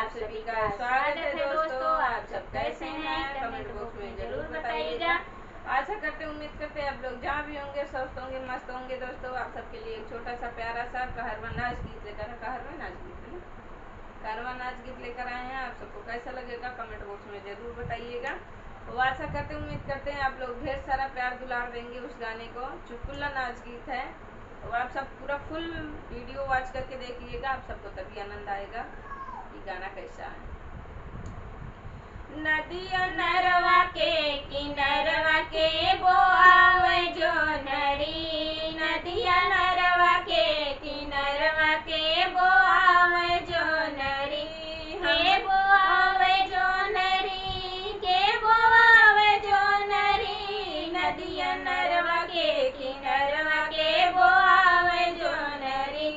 आप सभी का स्वागत है दोस्तों। आप सब कैसे हैं कमेंट बॉक्स में जरूर बताइएगा। आशा करते उम्मीद करते आप लोग जहाँ भी होंगे स्वस्थ होंगे मस्त होंगे। दोस्तों आप सबके लिए एक छोटा सा प्यारा सा कहरवा नाच गीत लेकर लेकर आए हैं। आप सबको कैसा लगेगा कमेंट बॉक्स में जरूर बताइएगा। वो आशा करते उम्मीद करते हैं आप लोग ढेर सारा प्यार दुलार देंगे उस गाने को। चुटकुला नाच गीत है तो आप सब पूरा फुल वीडियो वॉच करके देखिएगा। आप सबको तभी आनंद आएगा कि गाना कैसा है। नदिया नरवा के किनरवा के बोआवे जो नरी, नदिया नरवा के किनरवा के बोआवे जो नरी, हे बोआवे जो नरी, के बोआवे जो नरी, नदिया नरवा के किनरवा के बोआवे जो नरी,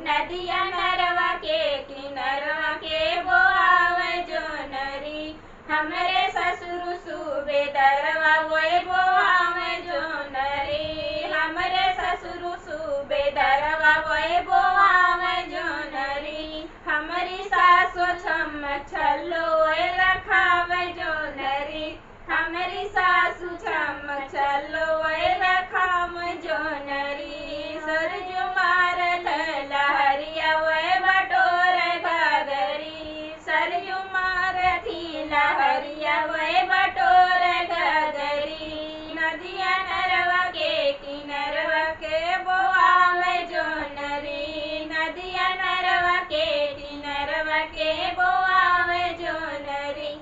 नदिया नरवा के किनरवा के बोआवे जो नरी, हमरे ससुर सूबेदारवा वही बोआवे जो नरी, हमरे ससुर सूबेदारवा वही बोआवे जो नरी, हमारी सासु छम छल्लो वही रखावे जो नरी, हमारी सासु छम छल्लो वही रखावे जो नरी, सरजू मारत लहरिया वही बटोर घाघरी, सरजू मारती लहरिया वही बटोर घाघरी, नदिया नरवा के किनरवा के बोआवे जो नरी, नदिया नरवा के किनरवा के बोआवे जो नरी,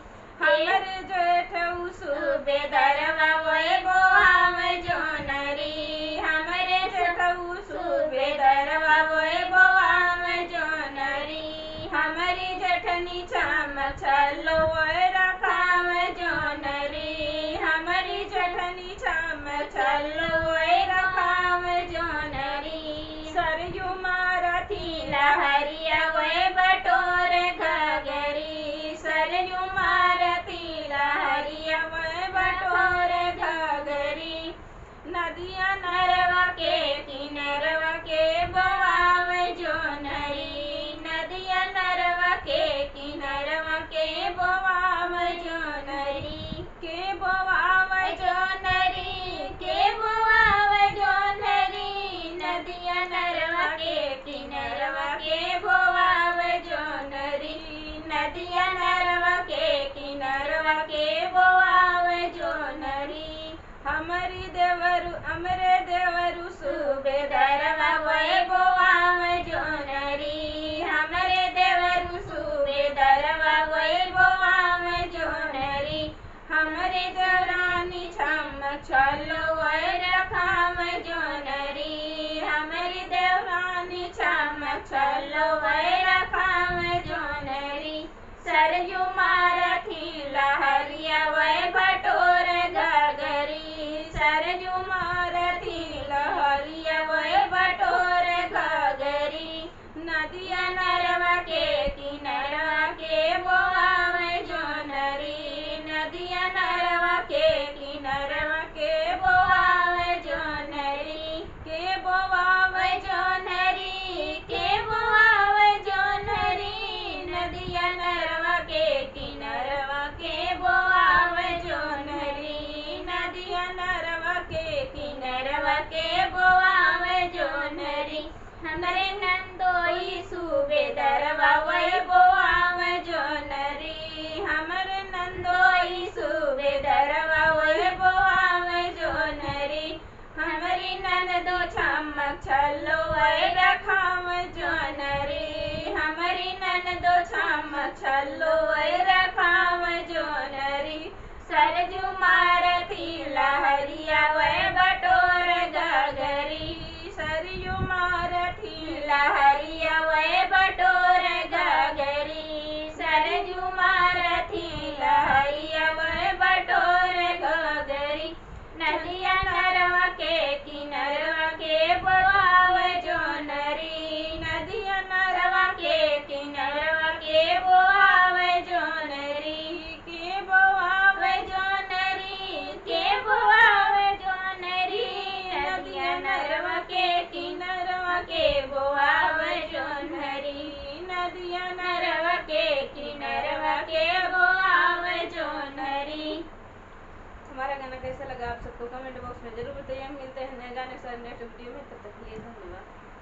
हमरे जेठ सूबेदारवा वही बोआवे जो नरी, हमरे जेठ सूबेदारवा वही बोआवे जो नरी, हमारी जेठनी छम छल्लो वही रखावे जो नरी, हमारी जेठनी छम छल्लो वही रखावे जो नरी, सरयू मारती लहरिया वही बटोर घाघरी, सरयू मारती लहरिया वही बटोर घाघरी, नदिया नरवा के किनरवा के बोआवे जो नरी, नदिया नरवा के किनरवा के बोआवे जो नरी, के बोआवे जो नरी, के बोआवे जो नरी, नदिया नरवा के किनरवा के बोआवे जो नरी, नदिया नरवा के किनरवा के बोआवे जो नरी, हमारी देवरु हमरे देवरु सूबेदारवा वही बोआवे जो नरी, हमरे देवरु सूबेदारवा वही बोआवे जो नरी, हमारी देवरानी छम छल्लो वही रखावे जो नरी, हमारी देवरानी छम छल्लो वही रखावे जो नरी, सरयू मारती लहरिया वही बटोर घाघरी, सरयू मारती लहरिया वही बटोर घाघरी, नदिया नरवा के किनरवा के बोआवे जो नरी, नदिया नरवा के किनरवा के बोआवे जो नरी, के बोआवे जो नरी, के बोआवे जो नरी, नदिया नरवा के किनरवा के बोआवे जो नरी, नदिया नरवा के किनरवा के बोआवे जो नरी, हमरे नंदोई सूबेदारवा वही बोआवे जो नरी, हमरे नंदोई सूबेदारवा वही बोआवे जो नरी, हमारी ननदो छमक छल्लो वही रखावे जो नरी, हमारी ननदो छमक छल्लो वही रखावे जो नरी, सरजू मारती लहरिया वही बटोर घाघरी, सरयू मारती लहरिया वही बटोर घाघरी, सरजू मारती लहरिया वही बटोर घाघरी, नदिया नरवा के किनरवा के बोआवे जो नरी, नदिया नरवा के किनरवा के बोआवे जो नरी, के बोआवे जो नरी, के बोआवे जो नरी। हमारा गाना कैसा लगा आप सबको कमेंट बॉक्स में जरूर बताइए। मिलते हैं नए गाने के साथ नेक्स्ट वीडियो में, तब तक के लिए धन्यवाद।